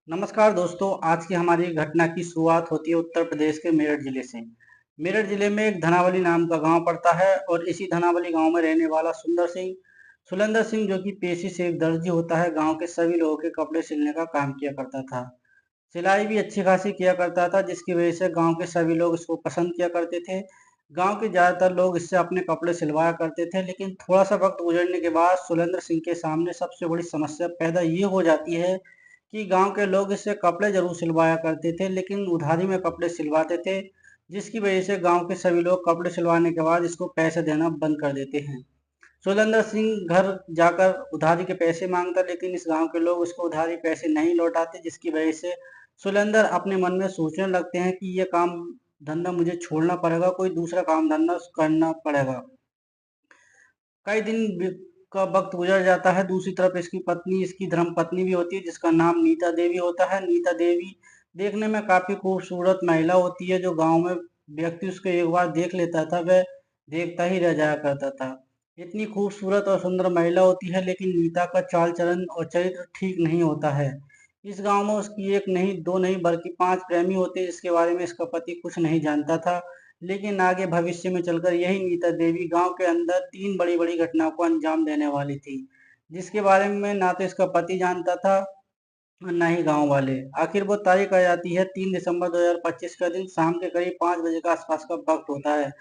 नमस्कार दोस्तों, आज की हमारी घटना की शुरुआत होती है उत्तर प्रदेश के मेरठ जिले से। मेरठ जिले में एक धनावली नाम का गांव पड़ता है और इसी धनावली गांव में रहने वाला सुलेंदर सिंह जो कि पेशे से एक दर्जी होता है, गांव के सभी लोगों के कपड़े सिलने का काम किया करता था। सिलाई भी अच्छी खासी किया करता था, जिसकी वजह से गांव के सभी लोग इसको पसंद किया करते थे। गांव के ज्यादातर लोग इससे अपने कपड़े सिलवाया करते थे, लेकिन थोड़ा सा वक्त गुजरने के बाद सुलेंद्र सिंह के सामने सबसे बड़ी समस्या पैदा ये हो जाती है कि गांव के लोग इससे कपड़े जरूर सिलवाया करते थे, लेकिन उधारी में कपड़े सिलवाते थे, जिसकी वजह से गांव के सभी लोग कपड़े सिलवाने के बाद इसको पैसे देना बंद कर देते हैं। सुलेंद्र सिंह घर जाकर उधारी के पैसे मांगता, लेकिन इस गांव के लोग उसको उधारी पैसे नहीं लौटाते, जिसकी वजह से सुलेंद्र अपने मन में सोचने लगते हैं कि ये काम धंधा मुझे छोड़ना पड़ेगा, कोई दूसरा काम धंधा करना पड़ेगा। कई दिन का वक्त गुजर जाता है। दूसरी तरफ इसकी पत्नी, इसकी धर्म पत्नी भी होती है, जिसका नाम नीता देवी होता है। नीता देवी देखने में काफी खूबसूरत महिला होती है। जो गांव में व्यक्ति उसको एक बार देख लेता था, वह देखता ही रह जाया करता था। इतनी खूबसूरत और सुंदर महिला होती है, लेकिन नीता का चाल चलन और चरित्र ठीक नहीं होता है। इस गांव में उसकी एक नहीं, दो नहीं, बल्कि 5 प्रेमी होते, जिसके बारे में इसका पति कुछ नहीं जानता था। लेकिन आगे भविष्य में चलकर यही नीता देवी गांव के अंदर 3 बड़ी-बड़ी घटनाओं को अंजाम देने वाली थी, जिसके बारे में ना तो इसका पति जानता था और ना ही गांव वाले। आखिर वो तारीख आ जाती है 3 दिसंबर 2025 का दिन, शाम के करीब 5 बजे का आसपास का वक्त होता है।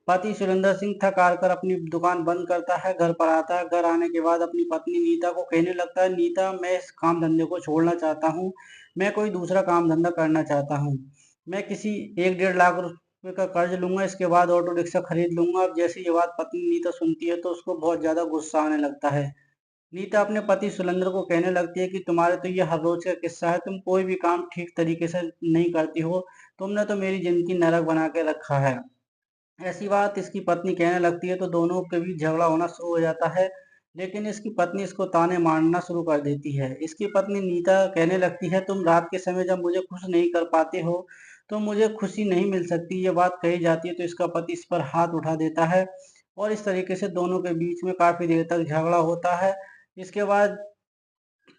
पति सुरेंद्र सिंह थक हार कर अपनी दुकान बंद करता है, घर पर आता है। घर आने के बाद अपनी पत्नी नीता को कहने लगता है, नीता, मैं इस काम धंधे को छोड़ना चाहता हूँ, मैं कोई दूसरा काम धंधा करना चाहता हूँ। मैं किसी 1-1.5 लाख रुपए का कर्ज लूंगा, इसके बाद ऑटो रिक्शा खरीद लूंगा। अब जैसे ये बात पत्नी नीता सुनती है तो उसको बहुत ज्यादा गुस्सा आने लगता है। नीता अपने पति सुलेंद्र को कहने लगती है कि तुम्हारे तो ये हर रोज का किस्सा है, तुम कोई भी काम ठीक तरीके से नहीं करती हो, तुमने तो मेरी जिंदगी नरक बना के रखा है। ऐसी बात इसकी पत्नी कहने लगती है तो दोनों के बीच झगड़ा होना शुरू हो जाता है, लेकिन इसकी पत्नी इसको ताने मारना शुरू कर देती है। इसकी पत्नी नीता कहने लगती है, तुम रात के समय जब मुझे खुश नहीं कर पाते हो तो मुझे खुशी नहीं मिल सकती। ये बात कही जाती है तो इसका पति इस पर हाथ उठा देता है और इस तरीके से दोनों के बीच में काफी देर तक झगड़ा होता है। इसके बाद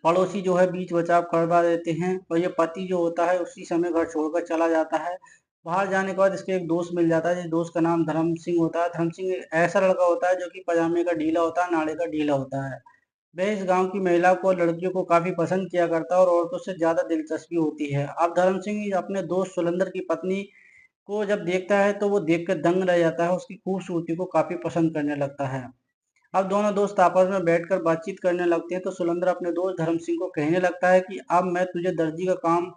पड़ोसी जो है बीच बचाव करवा देते हैं और ये पति जो होता है उसी समय घर छोड़कर चला जाता है। बाहर जाने के बाद इसके एक दोस्त मिल जाता है, जिस दोस्त का नाम धर्म सिंह होता है। धर्म सिंह एक ऐसा लड़का होता है जो कि पजामे का ढीला होता है, नाड़े का ढीला होता है। वह इस गांव की महिला को और लड़कियों को काफी पसंद किया करता है और औरतों से ज्यादा दिलचस्पी होती है। अब धर्म सिंह अपने दोस्त सुलेंदर की पत्नी को जब देखता है तो वो देखकर दंग रह जाता है, उसकी खूबसूरती को काफी पसंद करने लगता है। अब दोनों दोस्त आपस में बैठकर बातचीत करने लगते हैं तो सुलेंद्र अपने दोस्त धर्म सिंह को कहने लगता है कि अब मैं तुझे दर्जी का काम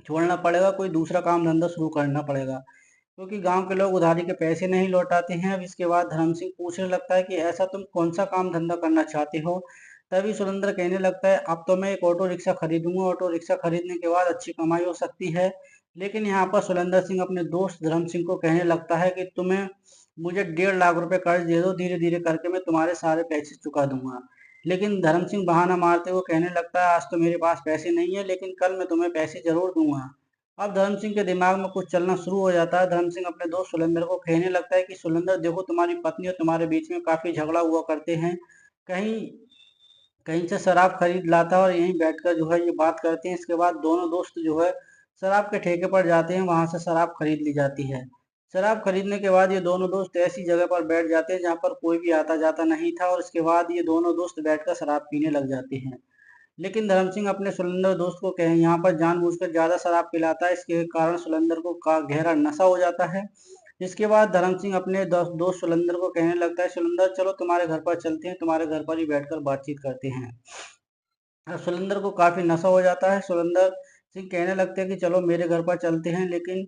छोड़ना पड़ेगा, कोई दूसरा काम धंधा शुरू करना पड़ेगा, क्योंकि गांव के लोग उधारी के पैसे नहीं लौटाते हैं। अब इसके बाद धर्म सिंह पूछने लगता है कि ऐसा तुम कौन सा काम धंधा करना चाहते हो। तभी सुरेंद्र कहने लगता है, अब तो मैं एक ऑटो रिक्शा खरीदूंगा, ऑटो रिक्शा खरीदने के बाद अच्छी कमाई हो सकती है। लेकिन यहाँ पर सुरेंद्र सिंह अपने दोस्त धर्म सिंह को कहने लगता है कि तुम्हें मुझे 1.5 लाख रुपए कर्ज दे दो, धीरे धीरे करके मैं तुम्हारे सारे पैसे चुका दूंगा। लेकिन धर्म सिंह बहाना मारते हुए कहने लगता है, आज तो मेरे पास पैसे नहीं है, लेकिन कल मैं तुम्हें पैसे जरूर दूंगा। अब धर्म सिंह के दिमाग में कुछ चलना शुरू हो जाता है। धर्म सिंह अपने दोस्त सुलेंद्र को कहने लगता है कि सुलेंद्र, देखो, तुम्हारी पत्नी और तुम्हारे बीच में काफी झगड़ा हुआ करते हैं, कहीं कहीं से शराब खरीद लाता है और यहीं बैठकर जो है ये बात करते हैं। इसके बाद दोनों दोस्त जो है शराब के ठेके पर जाते हैं, वहां से शराब खरीद ली जाती है। शराब खरीदने के बाद ये दोनों दोस्त ऐसी जगह पर बैठ जाते हैं जहाँ पर कोई भी आता जाता नहीं था और इसके बाद ये दोनों दोस्त बैठकर शराब पीने लग जाते हैं। लेकिन धर्म सिंह अपने सुलेंद्र दोस्त को कहे यहाँ पर जानबूझकर ज्यादा शराब पिलाता है, इसके कारण सुलेंद्र को का गहरा नशा हो जाता है। इसके बाद धर्म सिंह अपने दोस्त सुलेंद्र को कहने लगता है, सुलेंद्र, चलो तुम्हारे घर पर चलते हैं, तुम्हारे घर पर ही बैठकर बातचीत करते हैं। अब सुलेंद्र को काफी नशा हो जाता है। सुलेंद्र सिंह कहने लगते हैं कि चलो मेरे घर पर चलते हैं, लेकिन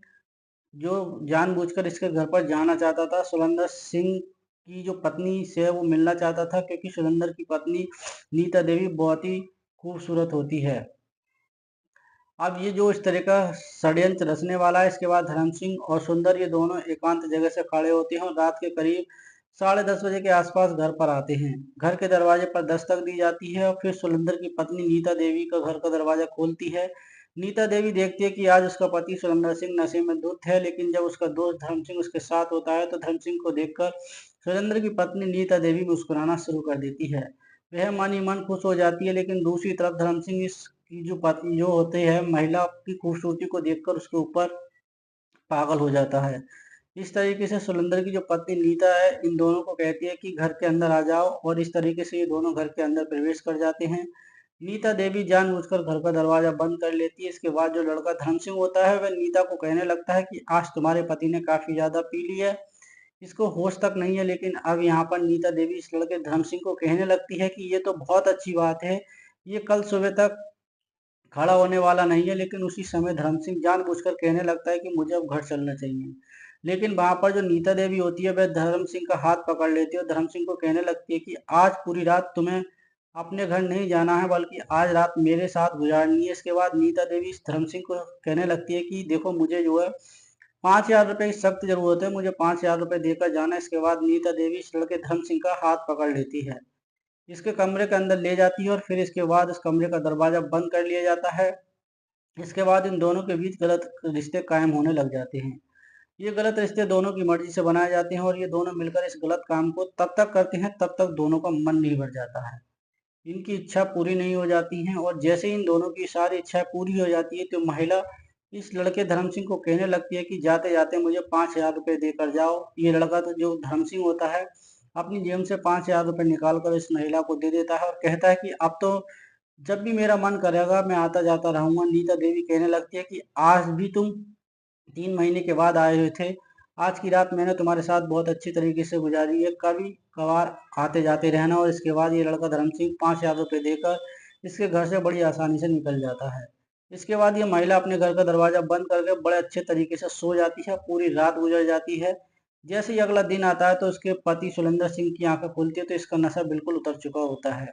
जो जानबूझकर इसके घर पर जाना चाहता था, सुलेंद्र सिंह की जो पत्नी से वो मिलना चाहता था, क्योंकि सुलेंद्र की पत्नी नीता देवी बहुत ही खूबसूरत होती है। अब ये जो इस तरह का षड्यंत्र रचने वाला है, इसके बाद धर्म सिंह और सुंदर ये दोनों एकांत जगह से खड़े होते हैं और रात के करीब 10:30 बजे के आसपास घर पर आते हैं। घर के दरवाजे पर दस्तक दी जाती है और फिर सुलेंद्र की पत्नी नीता देवी का घर का दरवाजा खोलती है। नीता देवी देखती है कि आज उसका पति सुलेंद्र सिंह नशे में धुत है, लेकिन जब उसका दोस्त धर्म सिंह उसके साथ होता है तो धर्म सिंह को देखकर सुरेंद्र की पत्नी नीता देवी मुस्कुराना शुरू कर देती है। वह मन ही मन खुश हो जाती है, लेकिन दूसरी तरफ धर्म सिंह इस की जो पति जो होते हैं महिला की खूबसूरती को देखकर उसके ऊपर पागल हो जाता है। इस तरीके से सुलंदर की जो पत्नी नीता है इन दोनों को कहती है कि घर के अंदर आ जाओ, और इस तरीके से ये दोनों घर के अंदर प्रवेश कर जाते हैं। नीता देवी जानबूझकर घर का दरवाजा बंद कर लेती है। इसके बाद जो लड़का धर्म सिंह होता है वह नीता को कहने लगता है कि आज तुम्हारे पति ने काफी ज्यादा पी लिया है, इसको होश तक नहीं है। लेकिन अब यहाँ पर नीता देवी इस लड़के धर्म सिंह को कहने लगती है कि ये तो बहुत अच्छी बात है, ये कल सुबह तक खड़ा होने वाला नहीं है। लेकिन उसी समय धर्म सिंह जानबूझकर कहने लगता है कि मुझे अब घर चलना चाहिए। लेकिन वहां पर जो नीता देवी होती है वह धर्म सिंह का हाथ पकड़ लेती है और धर्म सिंह को कहने लगती है कि आज पूरी रात तुम्हें अपने घर नहीं जाना है, बल्कि आज रात मेरे साथ गुजारनी है। इसके बाद नीता देवी इस धर्म सिंह को कहने लगती है कि देखो मुझे जो है 5,000 रुपए की सख्त जरूरत है, मुझे 5,000 रुपए देकर जाना है। इसके बाद नीता देवी इस लड़के धर्म सिंह का हाथ पकड़ लेती है, इसके कमरे के अंदर ले जाती है और फिर इसके बाद इस कमरे का दरवाजा बंद कर लिया जाता है। इसके बाद इन दोनों के बीच गलत रिश्ते कायम होने लग जाते हैं। ये गलत रिश्ते दोनों की मर्जी से बनाए जाते हैं और ये दोनों मिलकर इस गलत काम को तब तक करते हैं तब तक दोनों का मन नहीं भर जाता है, इनकी इच्छा पूरी नहीं हो जाती है। और जैसे ही इन दोनों की सारी इच्छाएं पूरी हो जाती है तो महिला इस लड़के धर्म सिंह को कहने लगती है कि जाते जाते मुझे 5,000 रुपये देकर जाओ। ये लड़का तो जो धर्म सिंह होता है अपनी जेब से 5,000 रुपये निकाल कर इस महिला को दे देता है और कहता है कि अब तो जब भी मेरा मन करेगा मैं आता जाता रहूंगा। नीता देवी कहने लगती है कि आज भी तुम 3 महीने के बाद आए हुए थे, आज की रात मैंने तुम्हारे साथ बहुत अच्छी तरीके से गुजारी है, कभी कभार आते जाते रहना। और इसके बाद ये लड़का धर्म सिंह 5,000 रुपये देकर इसके घर से बड़ी आसानी से निकल जाता है। इसके बाद ये महिला अपने घर का दरवाजा बंद करके बड़े अच्छे तरीके से सो जाती है, पूरी रात गुजर जाती है। जैसे ही अगला दिन आता है तो उसके पति सुलेंद्र सिंह की आंखें खुलती है तो इसका नशा बिल्कुल उतर चुका होता है।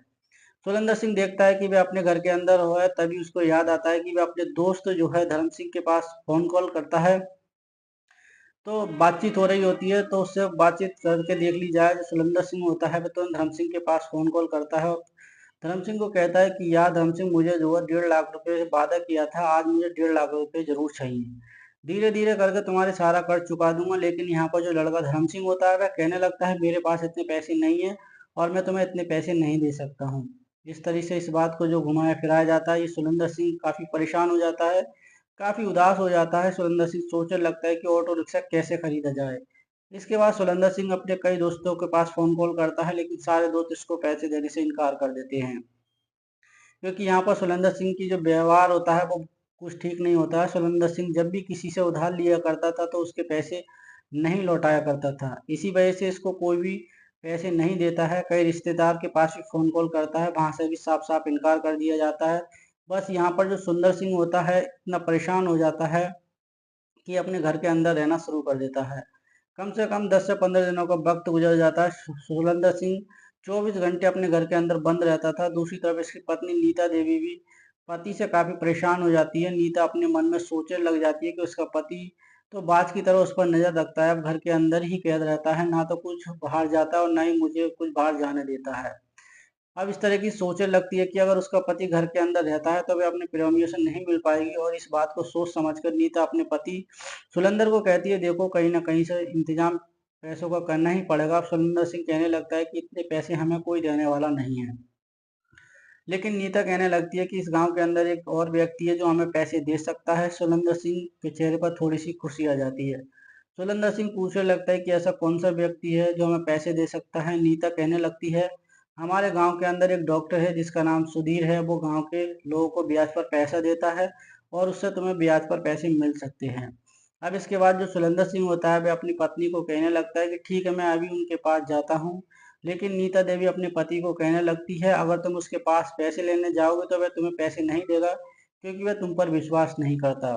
सुलेंद्र सिंह देखता है कि वह अपने घर के अंदर है, तभी उसको याद आता है कि वह अपने दोस्त जो है धर्म सिंह के पास फोन कॉल करता है। तो बातचीत हो रही होती है तो उससे बातचीत करके देख ली जाए। जो सुलेंद्र सिंह होता है वह तुरंत धर्म सिंह के पास फोन कॉल करता है और धर्म सिंह को कहता है कि यार धर्म सिंह, मुझे जो है 1.5 लाख रुपए वादा किया था, आज मुझे 1.5 लाख रुपए जरूर चाहिए। धीरे धीरे करके तुम्हारे सारा कर्ज चुका दूंगा। लेकिन यहाँ पर जो लड़का धर्म सिंह होता है वह कहने लगता है मेरे पास इतने पैसे नहीं है और मैं तुम्हें इतने पैसे नहीं दे सकता हूँ। इस तरीके से इस बात को जो घुमाया फिराया जाता है, ये सुलेंद्र सिंह काफी परेशान हो जाता है, काफी उदास हो जाता है। सुलेंद्र सिंह सोचने लगता है कि ऑटो रिक्शा कैसे खरीदा जाए। इसके बाद सुलेंद्र सिंह अपने कई दोस्तों के पास फोन कॉल करता है, लेकिन सारे दोस्त इसको पैसे देने से इनकार कर देते हैं, क्योंकि यहाँ पर सुलेंद्र सिंह की जो व्यवहार होता है वो कुछ ठीक नहीं होता है। सुलेंद्र सिंह जब भी किसी से उधार लिया करता था तो उसके पैसे नहीं लौटाया करता था, इसी वजह से इसको कोई भी पैसे नहीं देता है। कई रिश्तेदार के पास भी फोन कॉल करता है, वहां से भी साफ साफ इनकार कर दिया जाता है। बस यहाँ पर जो सुंदर सिंह होता है इतना परेशान हो जाता है कि अपने घर के अंदर रहना शुरू कर देता है। कम से कम 10 से 15 दिनों का वक्त गुजर जाता है। सुरेंद्र सिंह 24 घंटे अपने घर के अंदर बंद रहता था। दूसरी तरफ इसकी पत्नी नीता देवी भी पति से काफी परेशान हो जाती है। नीता अपने मन में सोचने लग जाती है कि उसका पति तो बाज की तरह उस पर नजर रखता है, अब घर के अंदर ही कैद रहता है, ना तो कुछ बाहर जाता है और ना ही मुझे कुछ बाहर जाने देता है। अब इस तरह की सोचने लगती है कि अगर उसका पति घर के अंदर रहता है तो वह अपने प्रेमियों से नहीं मिल पाएगी। और इस बात को सोच समझकर नीता अपने पति सुलेंदर को कहती है देखो कहीं ना कहीं से इंतजाम पैसों का करना ही पड़ेगा। अब सुलेंदर सिंह कहने लगता है कि इतने पैसे हमें कोई देने वाला नहीं है। लेकिन नीता कहने लगती है कि इस गांव के अंदर एक और व्यक्ति है जो हमें पैसे दे सकता है। सुलेंदर सिंह के चेहरे पर थोड़ी सी खुशी आ जाती है। सुलेंदर सिंह पूछने लगता है कि ऐसा कौन सा व्यक्ति है जो हमें पैसे दे सकता है। नीता कहने लगती है हमारे गांव के अंदर एक डॉक्टर है जिसका नाम सुधीर है, वो गांव के लोगों को ब्याज पर पैसा देता है और उससे तुम्हें ब्याज पर पैसे मिल सकते हैं। अब इसके बाद जो सुलेंदर सिंह होता है वह अपनी पत्नी को कहने लगता है कि ठीक है मैं अभी उनके पास जाता हूँ। लेकिन नीता देवी अपने पति को कहने लगती है अगर तुम उसके पास पैसे लेने जाओगे तो वह तुम्हें पैसे नहीं देगा, क्योंकि वह तुम पर विश्वास नहीं करता।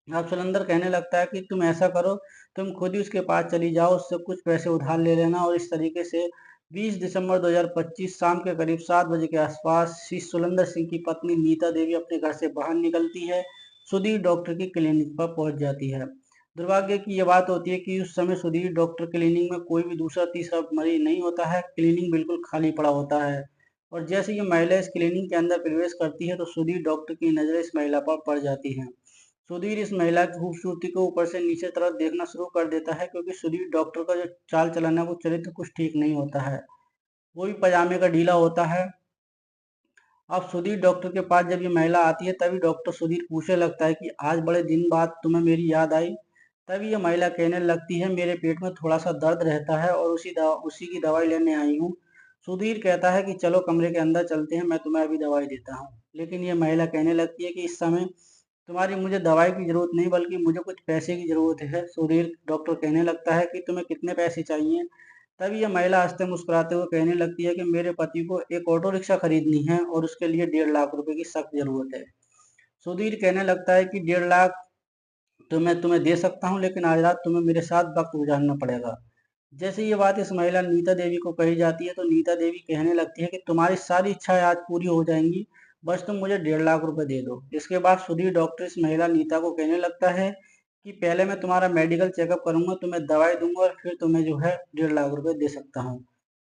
अब सुलंदर कहने लगता है कि तुम ऐसा करो, तुम खुद ही उसके पास चली जाओ, उससे कुछ पैसे उधार ले लेना। और इस तरीके से 20 दिसंबर 2025 शाम के करीब 7 बजे के आसपास श्री सुलंदर सिंह की पत्नी नीता देवी अपने घर से बाहर निकलती है, सुधीर डॉक्टर की क्लिनिक पर पहुंच जाती है। दुर्भाग्य की यह बात होती है कि उस समय सुधीर डॉक्टर क्लिनिक में कोई भी दूसरा तीसरा मरीज नहीं होता है, क्लिनिक बिल्कुल खाली पड़ा होता है। और जैसे ही महिला इस क्लिनिक के अंदर प्रवेश करती है तो सुधीर डॉक्टर की नजर इस महिला पर पड़ जाती है। सुधीर इस महिला की खूबसूरती को ऊपर से नीचे तरफ देखना शुरू कर देता है, क्योंकि सुधीर डॉक्टर का जो चाल चलन है वो चरित्र कुछ ठीक नहीं होता है। वो भी पजामे का ढीला होता है अब सुधीर डॉक्टर के पास जब ये महिला आती है तभी डॉक्टर सुधीर पूछने लगता है कि आज बड़े दिन बाद तुम्हें मेरी याद आई। तभी ये महिला कहने लगती है, मेरे पेट में थोड़ा सा दर्द रहता है और उसी की दवाई लेने आई हूँ। सुधीर कहता है कि चलो कमरे के अंदर चलते हैं, मैं तुम्हें अभी दवाई देता हूँ। लेकिन ये महिला कहने लगती है कि इस समय तुम्हारी मुझे दवाई की जरूरत नहीं, बल्कि मुझे कुछ पैसे की जरूरत है। सुधीर डॉक्टर कहने लगता है कि तुम्हें कितने पैसे चाहिए। तभी यह महिला हंसते मुस्कुराते हुए कहने लगती है कि मेरे पति को एक ऑटो रिक्शा खरीदनी है और उसके लिए 1.5 लाख रुपए की सख्त जरूरत है। सुधीर कहने लगता है कि 1.5 लाख तो मैं तुम्हें दे सकता हूँ, लेकिन आज रात तुम्हें मेरे साथ वक्त गुजारना पड़ेगा। जैसे ये बात इस महिला नीता देवी को कही जाती है तो नीता देवी कहने लगती है कि तुम्हारी सारी इच्छाएं आज पूरी हो जाएंगी, बस तुम मुझे 1.5 लाख रुपए दे दो। इसके बाद सुधीर डॉक्टर इस महिला नीता को कहने लगता है कि पहले मैं तुम्हारा मेडिकल चेकअप करूंगा, तुम्हें दवाई दूंगा और फिर तुम्हें जो है 1.5 लाख रुपए दे सकता हूँ।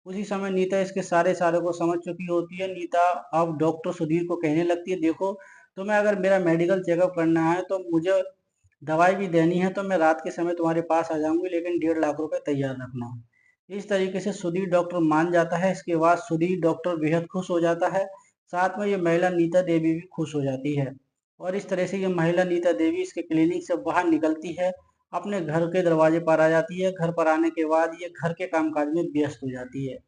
उसी समय नीता इसके सारे सारे को समझ चुकी होती है। नीता अब डॉक्टर सुधीर को कहने लगती है, देखो तुम्हें अगर मेरा मेडिकल चेकअप करना है तो मुझे दवाई भी देनी है, तो मैं रात के समय तुम्हारे पास आ जाऊंगी, लेकिन 1.5 लाख रुपए तैयार रखना। इस तरीके से सुधीर डॉक्टर मान जाता है। इसके बाद सुधीर डॉक्टर बेहद खुश हो जाता है। साथ में ये महिला नीता देवी भी खुश हो जाती है। और इस तरह से ये महिला नीता देवी इसके क्लिनिक से बाहर निकलती है, अपने घर के दरवाजे पर आ जाती है। घर पर आने के बाद ये घर के कामकाज में व्यस्त हो जाती है।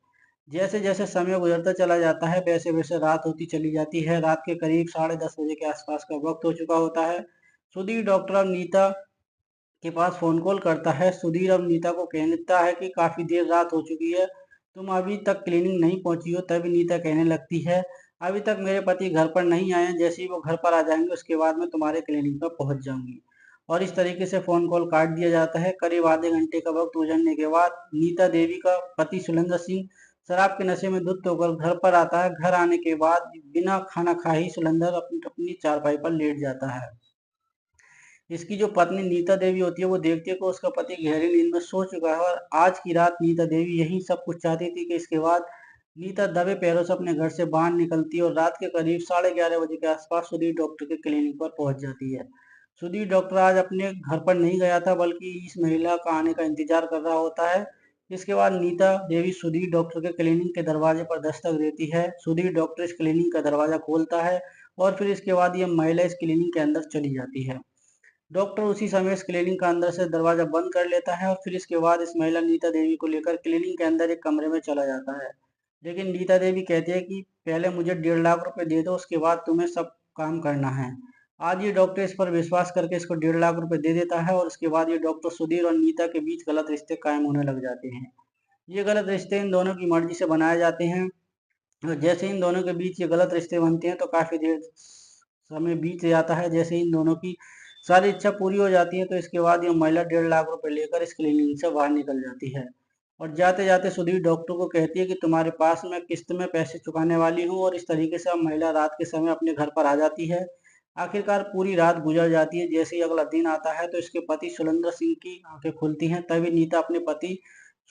जैसे जैसे समय गुजरता चला जाता है वैसे वैसे रात होती चली जाती है। रात के करीब 10:30 बजे के आसपास का वक्त हो चुका होता है। सुधीर डॉक्टर अब नीता के पास फोन कॉल करता है। सुधीर अब नीता को कहता है कि काफी देर रात हो चुकी है, तुम अभी तक क्लिनिक नहीं पहुंची हो। तभी नीता कहने लगती है, अभी तक मेरे पति घर पर नहीं आए हैं, जैसे ही वो घर पर आ जाएंगे उसके बाद मैं तुम्हारे क्लिनिक पर पहुंच जाऊंगी। और इस तरीके से फोन कॉल काट दिया जाता है। करीब आधे घंटे का वक्त गुजरने के बाद नीता देवी का पति सुलेंद्र सिंह शराब के नशे में धुत होकर घर पर आता है। घर आने के बाद बिना खाना खाए ही सुलेंद्र अपनी अपनी चारपाई पर लेट जाता है। इसकी जो पत्नी नीता देवी होती है वो देखती है कि उसका पति गहरी नींद में सो चुका है, और आज की रात नीता देवी यही सब कुछ चाहती थी कि इसके बाद नीता दबे पैरों से अपने घर से बाहर निकलती है और रात के करीब 11:30 बजे के आसपास सुधीर डॉक्टर के क्लिनिक पर पहुंच जाती है। सुधीर डॉक्टर आज अपने घर पर नहीं गया था, बल्कि इस महिला का आने का इंतजार कर रहा होता है। इसके बाद नीता देवी सुधीर डॉक्टर के क्लिनिक के दरवाजे पर दस्तक देती है। सुधीर डॉक्टर इस क्लिनिक का दरवाजा खोलता है और फिर इसके बाद ये महिला इस क्लिनिक के अंदर चली जाती है। डॉक्टर उसी समय इस क्लिनिक का अंदर से दरवाजा बंद कर लेता है और फिर इसके बाद इस महिला नीता देवी को लेकर क्लिनिक के अंदर एक कमरे में चला जाता है। लेकिन नीता देवी कहती है कि पहले मुझे 1.5 लाख रुपए दे दो, उसके बाद तुम्हें सब काम करना है। आज ये डॉक्टर इस पर विश्वास करके इसको 1.5 लाख रुपए दे देता है और उसके बाद ये डॉक्टर सुधीर और नीता के बीच गलत रिश्ते कायम होने लग जाते हैं। ये गलत रिश्ते इन दोनों की मर्जी से बनाए जाते हैं, और जैसे इन दोनों के बीच ये गलत रिश्ते बनते हैं तो काफी देर समय बीत जाता है। जैसे इन दोनों की सारी इच्छा पूरी हो जाती है तो इसके बाद ये महिला 1.5 लाख रुपए लेकर इस क्लिनिक से बाहर निकल जाती है और जाते जाते सुधीर डॉक्टर को कहती है कि तुम्हारे पास मैं किस्त में पैसे चुकाने वाली हूँ। और इस तरीके से अब महिला रात के समय अपने घर पर आ जाती है। आखिरकार पूरी रात गुजर जाती है। जैसे ही अगला दिन आता है तो इसके पति सुलेंद्र सिंह की आंखें खुलती हैं। तभी नीता अपने पति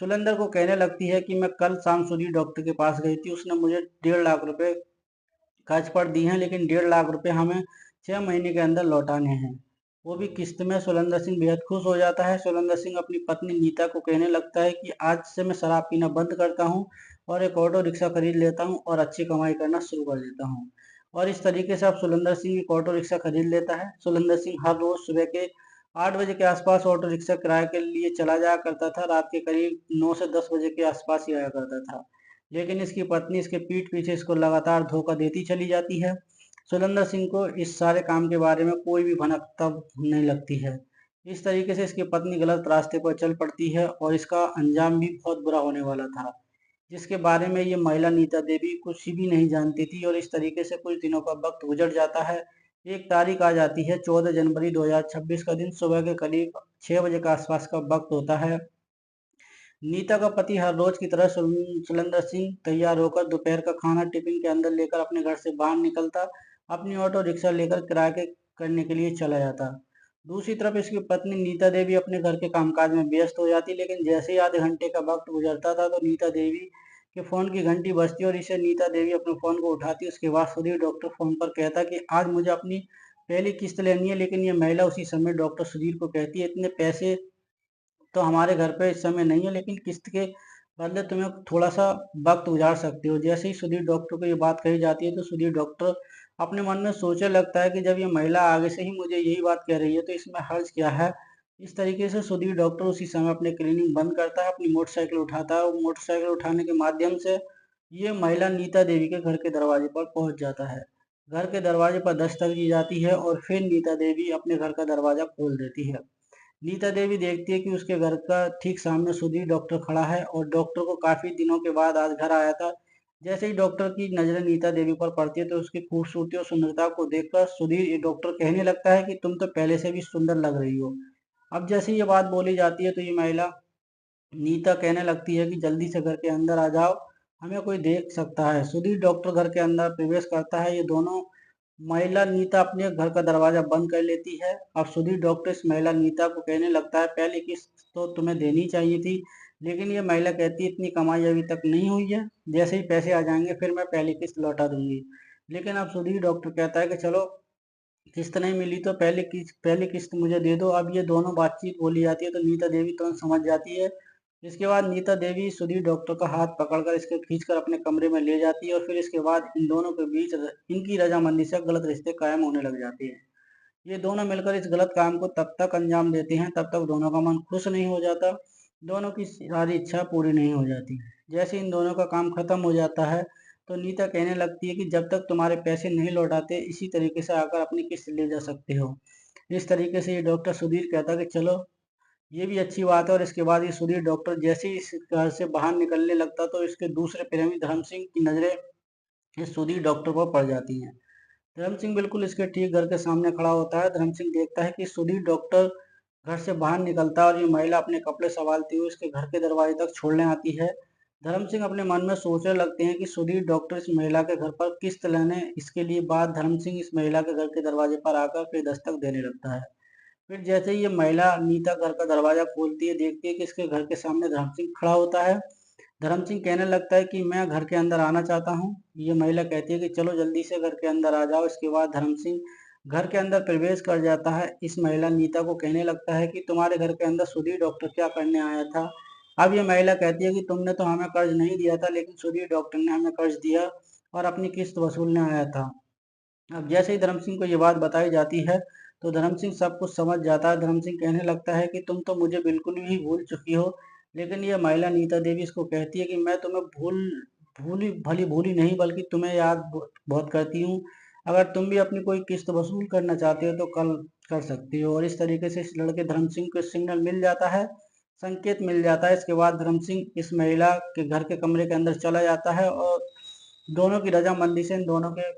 सुलेंद्र को कहने लगती है कि मैं कल शाम सुधीर डॉक्टर के पास गई थी, उसने मुझे 1.5 लाख रुपए कर्ज पर दी हैं, लेकिन 1.5 लाख रुपए हमें 6 महीने के अंदर लौटाने हैं, वो भी किस्त में। सुलेंद्र सिंह बेहद खुश हो जाता है। सुलेंद्र सिंह अपनी पत्नी नीता को कहने लगता है कि आज से मैं शराब पीना बंद करता हूँ और एक ऑटो रिक्शा खरीद लेता हूँ और अच्छी कमाई करना शुरू कर देता हूँ। और इस तरीके से अब सुलेंद्र सिंह एक ऑटो रिक्शा खरीद लेता है। सुलेंद्र सिंह हर रोज सुबह के 8 बजे के आसपास ऑटो रिक्शा किराए के लिए चला जाया करता था। रात के करीब 9 से 10 बजे के आसपास ही आया करता था। लेकिन इसकी पत्नी इसके पीठ पीछे इसको लगातार धोखा देती चली जाती है। सुलेंद्र सिंह को इस सारे काम के बारे में कोई भी भनक तब नहीं लगती है। इस तरीके से इसकी पत्नी गलत रास्ते पर चल पड़ती है और इसका अंजाम भी बहुत बुरा होने वाला था, जिसके बारे में ये महिला नीता देवी कुछ भी नहीं जानती थी। और इस तरीके से कुछ दिनों का वक्त गुजर जाता है। एक तारीख आ जाती है 14 जनवरी 2026 का दिन। सुबह के करीब 6 बजे का आसपास का वक्त होता है। नीता का पति हर रोज की तरह सुलेंद्र सिंह तैयार होकर दोपहर का खाना टिफिन के अंदर लेकर अपने घर से बाहर निकलता, अपनी ऑटो रिक्शा लेकर किराए के करने के लिए चला जाता। दूसरी तरफ इसकी पत्नी नीता देवी अपने घर के कामकाज में व्यस्त हो जाती, लेकिन जैसे ही आधे घंटे का वक्त गुजरता था तो नीता देवी के फोन की घंटी बजती और इसे नीता देवी अपने फोन को उठाती। उसके बाद सुधीर डॉक्टर फोन पर कहता कि आज मुझे अपनी पहली किस्त लेनी है। लेकिन ये महिला उसी समय डॉक्टर सुधीर को कहती है, इतने पैसे तो हमारे घर पे इस समय नहीं है, लेकिन किस्त के बदले तुम्हें थोड़ा सा वक्त गुजार सकते हो। जैसे ही सुधीर डॉक्टर को ये बात कही जाती है तो सुधीर डॉक्टर अपने मन में सोचने लगता है कि जब ये महिला आगे से ही मुझे यही बात कह रही है तो इसमें हर्ज क्या है। इस तरीके से सुधीर डॉक्टर उसी समय अपने क्लिनिक बंद करता है, अपनी मोटरसाइकिल उठाता है और मोटरसाइकिल उठाने के माध्यम से ये महिला नीता देवी के घर के दरवाजे पर पहुंच जाता है। घर के दरवाजे पर दस्तक दी जाती है और फिर नीता देवी अपने घर का दरवाजा खोल देती है। नीता देवी देखती है कि उसके घर का ठीक सामने सुधीर डॉक्टर खड़ा है और डॉक्टर को काफी दिनों के बाद आज घर आया था। जैसे ही डॉक्टर की नजरें नीता देवी पर पड़ती है तो उसकी खूबसूरती और सुंदरता को देखकर सुधीर ये डॉक्टर कहने लगता है कि तुम तो पहले से भी सुंदर लग रही हो। अब जैसे ये बात बोली जाती है तो ये महिला नीता कहने लगती है कि जल्दी से घर के अंदर आ जाओ, हमें कोई देख सकता है। सुधीर डॉक्टर घर के अंदर प्रवेश करता है। ये दोनों महिला नीता अपने घर का दरवाजा बंद कर लेती है। अब सुधीर डॉक्टर इस महिला नीता को कहने लगता है पहली किस्त तो तुम्हें देनी चाहिए थी, लेकिन ये महिला कहती है इतनी कमाई अभी तक नहीं हुई है, जैसे ही पैसे आ जाएंगे फिर मैं पहली किस्त लौटा दूंगी। लेकिन अब सुधीर डॉक्टर कहता है कि चलो किस्त नहीं मिली तो पहली किस्त मुझे दे दो। अब ये दोनों बातचीत बोली जाती है तो नीता देवी तुरंत समझ जाती है। इसके बाद नीता देवी सुधीर डॉक्टर का हाथ पकड़कर इसके खींचकर अपने कमरे में ले जाती है और फिर इसके बाद इन दोनों के बीच इनकी रजामंदी से गलत रिश्ते कायम होने लग जाते हैं। ये दोनों मिलकर इस गलत काम को तब तक अंजाम देते हैं तब तक दोनों का मन खुश नहीं हो जाता, दोनों की सारी इच्छा पूरी नहीं हो जाती। जैसे इन दोनों का काम खत्म हो जाता है तो नीता कहने लगती है कि जब तक तुम्हारे पैसे नहीं लौटाते इसी तरीके से आकर अपनी किस्त ले जा सकते हो। इस तरीके से ये डॉक्टर सुधीर कहता है कि चलो ये भी अच्छी बात है। और इसके बाद ये सुधीर डॉक्टर जैसे ही इस घर से बाहर निकलने लगता तो इसके दूसरे प्रेमी धर्म सिंह की नजरें इस सुधीर डॉक्टर पर पड़ जाती हैं। धर्म सिंह बिल्कुल इसके ठीक घर के सामने खड़ा होता है। धर्म सिंह देखता है कि सुधीर डॉक्टर घर से बाहर निकलता है और ये महिला अपने कपड़े संभालती हुई इसके घर के दरवाजे तक छोड़ने आती है। धर्म सिंह अपने मन में सोचने लगते हैं कि सुधीर डॉक्टर इस महिला के घर पर किस्त लेने इसके लिए बाद धर्म सिंह इस महिला के घर के दरवाजे पर आकर फिर दस्तक देने लगता है। फिर जैसे ही ये महिला नीता घर का दरवाजा खोलती है देखती है कि इसके घर के सामने धर्म सिंह खड़ा होता है। धर्म सिंह कहने लगता है कि मैं घर के अंदर आना चाहता हूँ। ये महिला कहती है कि चलो जल्दी से घर के अंदर आ जाओ। इसके बाद धर्म सिंह घर के अंदर प्रवेश कर जाता है। इस महिला नीता को कहने लगता है कि तुम्हारे घर के अंदर सुधीर डॉक्टर क्या करने आया था। अब ये महिला कहती है कि तुमने तो हमें कर्ज नहीं दिया था, लेकिन सुधीर डॉक्टर ने हमें कर्ज दिया और अपनी किस्त वसूलने आया था। अब जैसे ही धर्म सिंह को ये बात बताई जाती है तो धर्म सिंह सब कुछ समझ जाता है। धर्म सिंह कहने लगता है कि तुम तो मुझे बिल्कुल भी भूल चुकी हो। लेकिन ये महिला नीता देवी इसको कहती है कि मैं तुम्हें भूली नहीं बल्कि तुम्हें याद बहुत करती हूँ। अगर तुम भी अपनी कोई किस्त वसूल करना चाहते हो तो कल कर सकती हो। और इस तरीके से इस लड़के धर्म सिंह को सिग्नल मिल जाता है, संकेत मिल जाता है। इसके बाद धर्म सिंह इस महिला के घर के कमरे के अंदर चला जाता है और दोनों की रजामंदी से इन दोनों के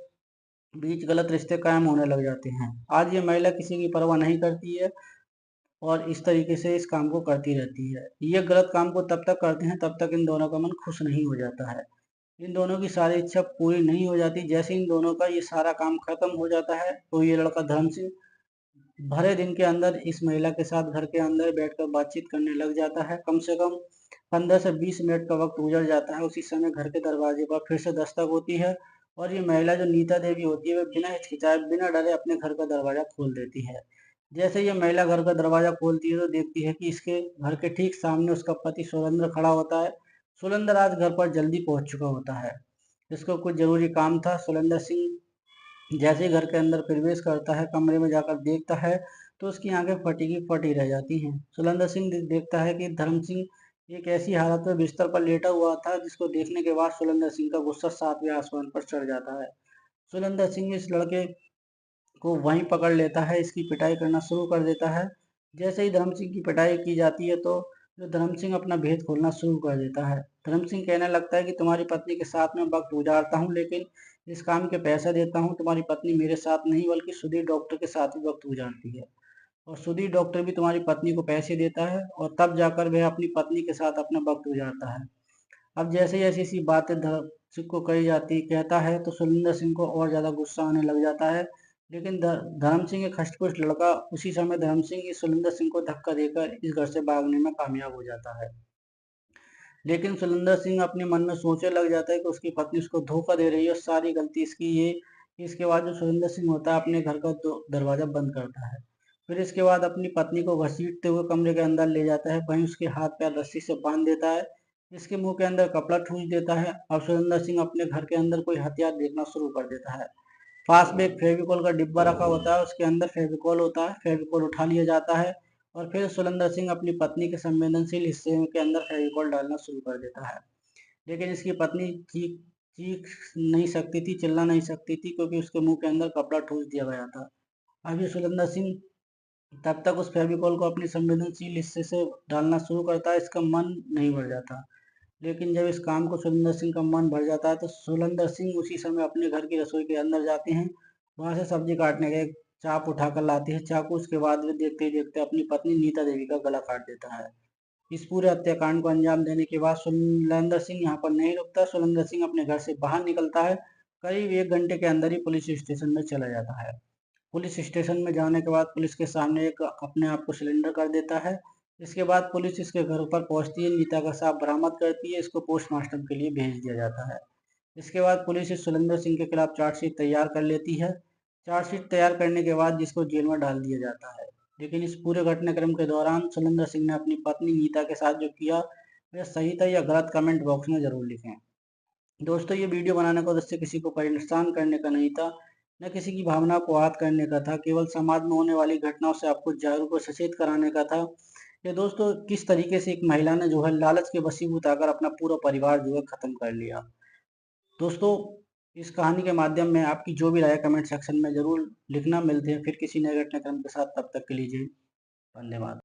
बीच गलत रिश्ते कायम होने लग जाते हैं। आज ये महिला किसी की परवाह नहीं करती है और इस तरीके से इस काम को करती रहती है। ये गलत काम को तब तक करते हैं तब तक इन दोनों का मन खुश नहीं हो जाता है। इन दोनों की सारी इच्छा पूरी नहीं हो जाती। जैसे इन दोनों का ये सारा काम खत्म हो जाता है तो ये लड़का धर्म सिंह भरे दिन के अंदर इस महिला के साथ घर के अंदर बैठकर बातचीत करने लग जाता है। कम से कम 15 से 20 मिनट का वक्त गुजर जाता है। उसी समय घर के दरवाजे पर फिर से दस्तक होती है और ये महिला जो नीता देवी होती है वह बिना हिचकिचाए बिना डरे अपने घर का दरवाजा खोल देती है। जैसे ये महिला घर का दरवाजा खोलती है तो देखती है कि इसके घर के ठीक सामने उसका पति सुरेंद्र खड़ा होता है। सुरेंद्र आज घर पर जल्दी पहुंच चुका होता है, इसको कुछ जरूरी काम था। सुरेंद्र सिंह जैसे ही घर के अंदर प्रवेश करता है, कमरे में जाकर देखता है तो उसकी आंखें फटी की फटी रह जाती हैं। सुरेंद्र सिंह देखता है कि धर्म सिंह एक ऐसी हालत में बिस्तर पर लेटा हुआ था जिसको देखने के बाद सुरेंद्र सिंह का गुस्सा सातवें आसमान पर चढ़ जाता है। सुरेंद्र सिंह इस लड़के को वहीं पकड़ लेता है, इसकी पिटाई करना शुरू कर देता है। जैसे ही धर्म सिंह की पिटाई की जाती है तो जो धर्म सिंह अपना भेद खोलना शुरू कर देता है। धर्म सिंह कहने लगता है कि तुम्हारी पत्नी के साथ में वक्त गुजारता हूँ, लेकिन इस काम के पैसे देता हूँ। तुम्हारी पत्नी मेरे साथ नहीं बल्कि सुधीर डॉक्टर के साथ ही वक्त गुजारती है और सुधीर डॉक्टर भी तुम्हारी पत्नी को पैसे देता है और तब जाकर वह अपनी पत्नी के साथ अपना वक्त गुजारता है। अब जैसे ही ऐसी ऐसी बातें धर्म सिंह को कही जाती कहता है तो सुरेंद्र सिंह को और ज्यादा गुस्सा आने लग जाता है। लेकिन धर्म सिंह एक हष्टपुष्ट लड़का उसी समय धर्म सिंह इस सुरेंद्र सिंह को धक्का देकर इस घर से भागने में कामयाब हो जाता है। लेकिन सुरेंद्र सिंह अपने मन में सोचने लग जाता है कि उसकी पत्नी उसको धोखा दे रही है और सारी गलती इसकी ये कि इसके बाद जो सुरेंद्र सिंह होता है अपने घर का दरवाजा बंद करता है। फिर इसके बाद अपनी पत्नी को घसीटते हुए कमरे के अंदर ले जाता है, वहीं उसके हाथ पैर रस्सी से बांध देता है। इसके मुंह के अंदर कपड़ा ठूंस देता है और सुरेंद्र सिंह अपने घर के अंदर कोई हथियार देखना शुरू कर देता है। पास में एक फेविकोल का डिब्बा रखा होता है, उसके अंदर फेविकोल होता है, फेविकोल उठा लिया जाता है और फिर सुरेंद्र सिंह अपनी पत्नी के संवेदनशील हिस्से के अंदर फेविकोल डालना शुरू कर देता है। लेकिन इसकी पत्नी चीख चीख नहीं सकती थी, चिल्ला नहीं सकती थी, क्योंकि उसके मुंह के अंदर कपड़ा ठूस दिया गया था। अभी सुरेंद्र सिंह तब तक उस फेविकोल को अपनी संवेदनशील हिस्से से डालना शुरू करता है, इसका मन नहीं भर जाता। लेकिन जब इस काम को सुरेंद्र सिंह का मन भर जाता है तो सुरेंद्र सिंह उसी समय अपने घर की रसोई के अंदर जाते हैं। वहां से सब्जी काटने का एक चाप उठाकर लाते हैं चाकू। उसके बाद वे देखते ही देखते अपनी पत्नी नीता देवी का गला काट देता है। इस पूरे हत्याकांड को अंजाम देने के बाद सुरेंद्र सिंह यहाँ पर नहीं रुकता। सुरेंद्र सिंह अपने घर से बाहर निकलता है। करीब 1 घंटे के अंदर ही पुलिस स्टेशन में चला जाता है। पुलिस स्टेशन में जाने के बाद पुलिस के सामने एक अपने आप को सिलेंडर कर देता है। इसके बाद पुलिस इसके घर पर पहुंचती है, नीता का शव बरामद करती है, इसको पोस्टमार्टम के लिए भेज दिया जाता है। इसके बाद पुलिस इस सुरेंद्र सिंह के खिलाफ चार्जशीट तैयार कर लेती है। चार्जशीट तैयार करने के बाद जिसको जेल में डाल दिया जाता है। लेकिन इस पूरे घटनाक्रम के दौरान सुरेंद्र सिंह ने अपनी पत्नी नीता के साथ जो किया वह सही था या गलत, कमेंट बॉक्स में जरूर लिखें। दोस्तों, ये वीडियो बनाने का उद्देश्य किसी को परेशान करने का नहीं था, न किसी की भावना को आहत करने का था, केवल समाज में होने वाली घटनाओं से आपको जागरूक और सचेत कराने का था। ये दोस्तों किस तरीके से एक महिला ने जो है लालच के वशीभूत आकर अपना पूरा परिवार जो है खत्म कर लिया। दोस्तों, इस कहानी के माध्यम में आपकी जो भी राय कमेंट सेक्शन में जरूर लिखना। मिलते हैं फिर किसी नए घटनाक्रम के साथ, तब तक के लिए धन्यवाद।